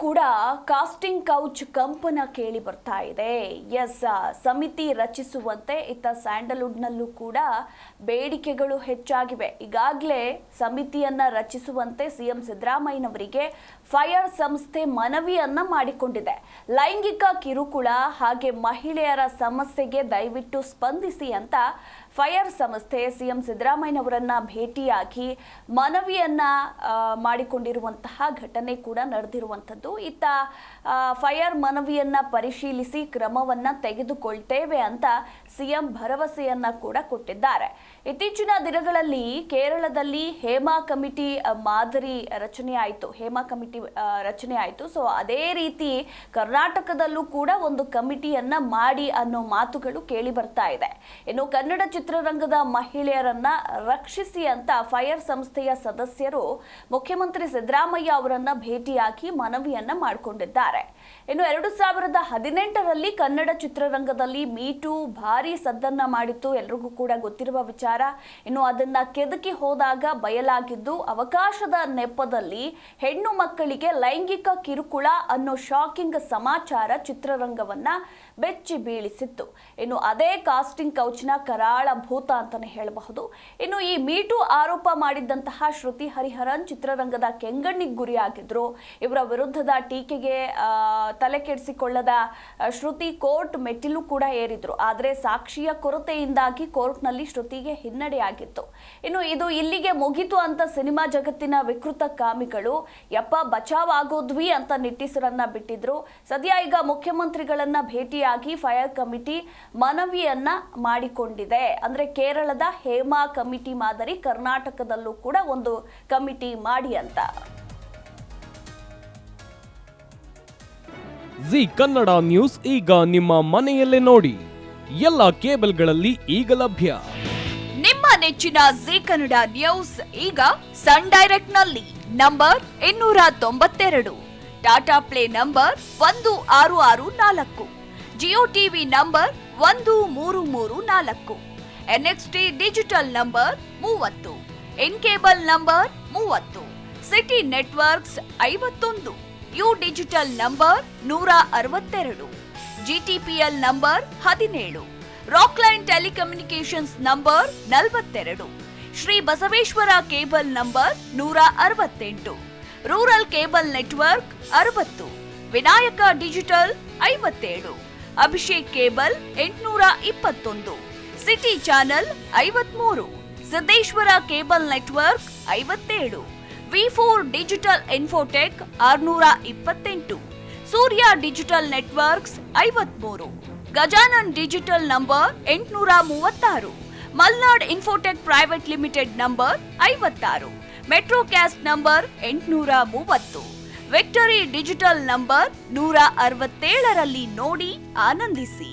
ಕೂಡ casting couch ಕಂಪನ ಕೇಳಿ ಬರ್ತಾ ಇದೆ. ಎಸ್, ಸಮಿತಿ ರಚಿಸುವಂತೆ ಇತ್ತ ಸ್ಯಾಂಡಲ್ವುಡ್ನಲ್ಲೂ ಕೂಡ ಬೇಡಿಕೆಗಳು ಹೆಚ್ಚಾಗಿವೆ. ಈಗಾಗಲೇ ಸಮಿತಿಯನ್ನ ರಚಿಸುವಂತೆ ಸಿಎಂ ಸಿದ್ದರಾಮಯ್ಯನವರಿಗೆ ಫೈರ್ ಸಂಸ್ಥೆ ಮನವಿಯನ್ನ ಮಾಡಿಕೊಂಡಿದೆ. ಲೈಂಗಿಕ ಕಿರುಕುಳ ಹಾಗೆ ಮಹಿಳೆಯರ ಸಮಸ್ಯೆಗೆ ದಯವಿಟ್ಟು ಸ್ಪಂದಿಸಿ ಅಂತ ಫೈರ್ ಸಂಸ್ಥೆ ಸಿಎಂ ಸಿದ್ದರಾಮಯ್ಯನವರನ್ನ ಭೇಟಿಯಾಗಿ ಮನವಿಯನ್ನ ಮಾಡಿಕೊಂಡಿರುವಂತಹ ಘಟನೆ ಕೂಡ ನಡೆದಿರುವಂಥದ್ದು. ಇತ್ತ ಫೈರ್ ಮನವಿಯನ್ನ ಪರಿಶೀಲಿಸಿ ಕ್ರಮವನ್ನ ತೆಗೆದುಕೊಳ್ತೇವೆ ಅಂತ ಸಿಎಂ ಭರವಸೆಯನ್ನ ಕೂಡ ಕೊಟ್ಟಿದ್ದಾರೆ. ಇತ್ತೀಚಿನ ದಿನಗಳಲ್ಲಿ ಕೇರಳದಲ್ಲಿ ಹೇಮಾ ಕಮಿಟಿ ಮಾದರಿ ರಚನೆ ಆಯಿತು. ಸೊ ಅದೇ ರೀತಿ ಕರ್ನಾಟಕದಲ್ಲೂ ಕೂಡ ಒಂದು ಕಮಿಟಿಯನ್ನ ಮಾಡಿ ಅನ್ನೋ ಮಾತುಗಳು ಕೇಳಿ ಬರ್ತಾ ಇದೆ. ಇನ್ನು ಕನ್ನಡ ಚಿತ್ರರಂಗದ ಮಹಿಳೆಯರನ್ನ ರಕ್ಷಿಸಿ ಅಂತ ಫೈರ್ ಸಂಸ್ಥೆಯ ಸದಸ್ಯರು ಮುಖ್ಯಮಂತ್ರಿ ಸಿದ್ದರಾಮಯ್ಯ ಅವರನ್ನ ಭೇಟಿಯಾಗಿ ಮನವಿಯನ್ನ ಮಾಡಿಕೊಂಡಿದ್ದಾರೆ. ಇನ್ನು 2018ರಲ್ಲಿ ಕನ್ನಡ ಚಿತ್ರರಂಗದಲ್ಲಿ ಮೀಟು ಭಾರಿ ಸದ್ದನ್ನ ಮಾಡಿತ್ತು, ಎಲ್ರಿಗೂ ಕೂಡ ಗೊತ್ತಿರುವ ವಿಚಾರ. ಇನ್ನು ಅದನ್ನ ಕೆದಕಿ ಹೋದಾಗ ಬಯಲಾಗಿದ್ದು ಅವಕಾಶದ ನೆಪದಲ್ಲಿ ಹೆಣ್ಣು ಮಕ್ಕಳಿಗೆ ಲೈಂಗಿಕ ಕಿರುಕುಳ ಅನ್ನೋ ಶಾಕಿಂಗ್ ಸಮಾಚಾರ ಚಿತ್ರರಂಗವನ್ನ ಬೆಚ್ಚಿ ಬೀಳಿಸಿತ್ತು. ಇನ್ನು ಅದೇ ಕಾಸ್ಟಿಂಗ್ ಕೌಚ್ನ ಕರಾಳ ಭೂತ ಅಂತಾನೆ ಹೇಳಬಹುದು. ಇನ್ನು ಈ ಮೀಟು ಆರೋಪ ಮಾಡಿದ್ದಂತಹ ಶ್ರುತಿ ಹರಿಹರನ್ ಚಿತ್ರರಂಗದ ಕೆಂಗಣ್ಣಿಗೆ ಗುರಿಯಾಗಿದ್ರು. ಇವರ ವಿರುದ್ಧದ ಟೀಕೆಗೆ ತಲೆ ಕೆಡಿಸಿಕೊಳ್ಳದ ಶ್ರುತಿ ಕೋರ್ಟ್ ಮೆಟ್ಟಿಲು ಕೂಡ ಏರಿದ್ರು. ಆದರೆ ಸಾಕ್ಷಿಯ ಕೊರತೆಯಿಂದಾಗಿ ಕೋರ್ಟ್ನಲ್ಲಿ ಶ್ರುತಿಗೆ ಹಿನ್ನಡೆಯಾಗಿತ್ತು. ಇನ್ನು ಇದು ಇಲ್ಲಿಗೆ ಮುಗಿತು ಅಂತ ಸಿನಿಮಾ ಜಗತ್ತಿನ ವಿಕೃತ ಕಾಮಿಗಳು ಯಪ್ಪ ಬಚಾವ್ ಆಗೋದ್ವಿ ಅಂತ ನಿಟ್ಟುಸಿರನ್ನ ಬಿಟ್ಟಿದ್ರು. ಸದ್ಯ ಈಗ ಮುಖ್ಯಮಂತ್ರಿಗಳನ್ನ ಭೇಟಿಯಾಗಿ ಫೈರ್ ಕಮಿಟಿ ಮನವಿಯನ್ನ ಮಾಡಿಕೊಂಡಿದೆ. ಅಂದ್ರೆ ಕೇರಳದ ಹೇಮಾ ಕಮಿಟಿ ಮಾದರಿ ಕರ್ನಾಟಕದಲ್ಲೂ ಕೂಡ ಒಂದು ಕಮಿಟಿ ಮಾಡಿ ಅಂತ. ಜಿ ಕನ್ನಡ ನ್ಯೂಸ್ ಈಗ ನಿಮ್ಮ ಮನೆಯಲ್ಲೇ ನೋಡಿ. ಎಲ್ಲ ಕೇಬಲ್ಗಳಲ್ಲಿ ಈಗ ಲಭ್ಯ. ನಿಮ್ಮ ನೆಚ್ಚಿನ ಜಿ ಕನ್ನಡ ನ್ಯೂಸ್ ಈಗ ಸನ್ ಡೈರೆಕ್ಟ್ ನಲ್ಲಿ number 292, Tata Play number 1664, Jio TV number 1334, NXT digital number 30, in cable number 30, city networks 51, U digital number 162, GTPL number 17, Rockline telecommunications number 42, Shri Basaveshwara cable number 168, rural cable network 60, Vinayaka digital 57, Abhishek cable 821, city channel 53, Siddeshwara cable network 57, ವಿ4 digital infotech 628, Surya digital networks 53, Gajanan digital number 836, Malnad Infotech Private Limited number 56, Metro Cast number 830, Victory Digital number 167ರಲ್ಲಿ ನೋಡಿ ಆನಂದಿಸಿ.